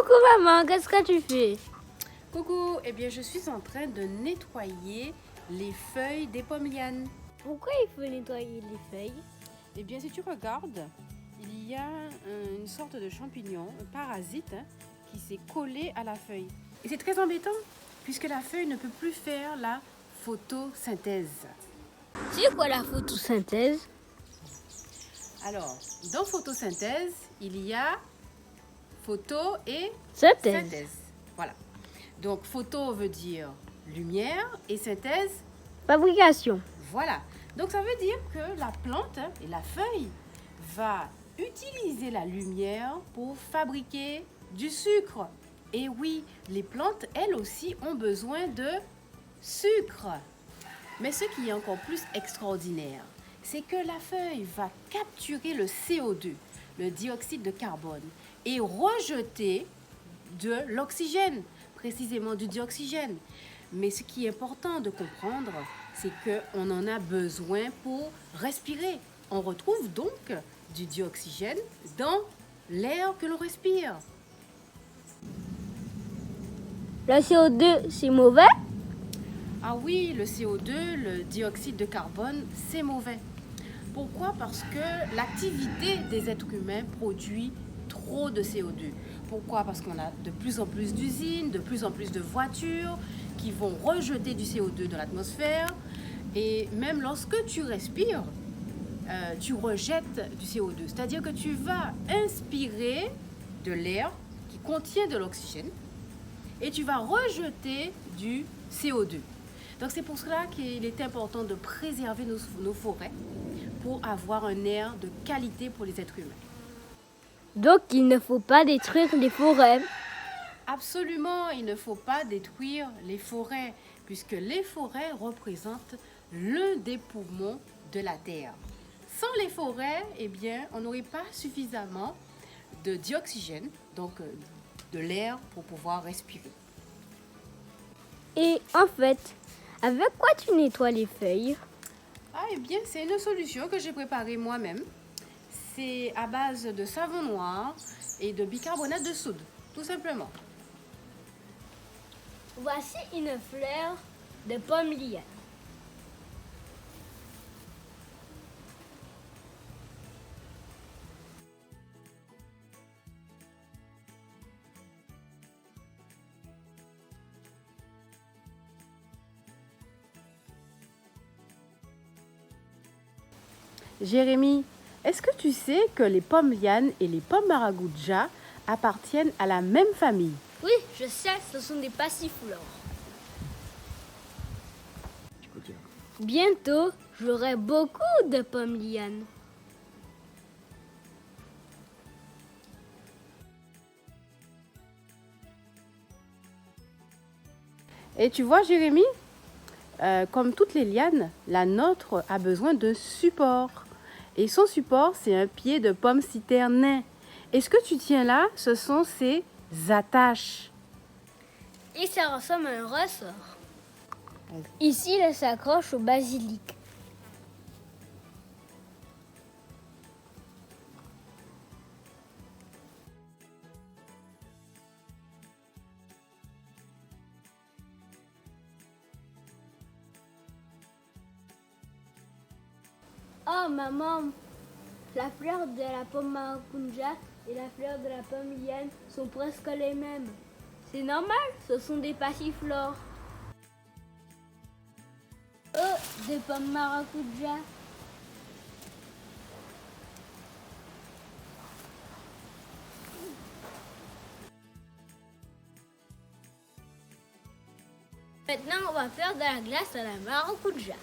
Coucou maman, qu'est-ce que tu fais? Coucou, eh bien je suis en train de nettoyer les feuilles des pommes lianes. Pourquoi il faut nettoyer les feuilles? Eh bien si tu regardes, il y a une sorte de champignon, un parasite, qui s'est collé à la feuille. Et c'est très embêtant, puisque la feuille ne peut plus faire la photosynthèse. C'est quoi la photosynthèse? Alors, dans photosynthèse, il y a photo et Synthèse. synthèse. Voilà. Donc photo veut dire lumière et synthèse, Fabrication. voilà. Donc ça veut dire que la plante et la feuille va utiliser la lumière pour fabriquer du sucre. Et oui, les plantes, elles aussi, ont besoin de sucre. Mais ce qui est encore plus extraordinaire, c'est que la feuille va capturer le CO2, le dioxyde de carbone, et rejeter de l'oxygène, précisément du dioxygène. Mais ce qui est important de comprendre, c'est qu'on en a besoin pour respirer. On retrouve donc du dioxygène dans l'air que l'on respire. Le CO2, c'est mauvais? Ah oui, le CO2, le dioxyde de carbone, c'est mauvais. Pourquoi? Parce que l'activité des êtres humains produit trop de CO2. Pourquoi? Parce qu'on a de plus en plus d'usines, de plus en plus de voitures qui vont rejeter du CO2 dans l'atmosphère. Et même lorsque tu respires, tu rejettes du CO2. C'est-à-dire que tu vas inspirer de l'air qui contient de l'oxygène et tu vas rejeter du CO2. Donc c'est pour cela qu'il est important de préserver nos forêts pour avoir un air de qualité pour les êtres humains. Donc il ne faut pas détruire les forêts. Absolument, il ne faut pas détruire les forêts, puisque les forêts représentent l'un des poumons de la Terre. Sans les forêts, eh bien, on n'aurait pas suffisamment de dioxygène, donc de l'air pour pouvoir respirer. Et en fait, avec quoi tu nettoies les feuilles? Ah, eh bien, c'est une solution que j'ai préparée moi-même. C'est à base de savon noir et de bicarbonate de soude, tout simplement. Voici une fleur de pomme liane. Jérémy, est-ce que tu sais que les pommes lianes et les pommes maragoudja appartiennent à la même famille? Oui, je sais, ce sont des passiflores. Bientôt, j'aurai beaucoup de pommes lianes. Et tu vois, Jérémy, comme toutes les lianes, la nôtre a besoin de support. Et son support, c'est un pied de pomme citerne. Et ce que tu tiens là, ce sont ses attaches. Et ça ressemble à un ressort. Ici, elle s'accroche au basilic. Oh maman, la fleur de la pomme maracuja et la fleur de la pomme liane sont presque les mêmes. C'est normal, ce sont des passiflores. Oh, des pommes maracuja. Maintenant, on va faire de la glace à la maracuja.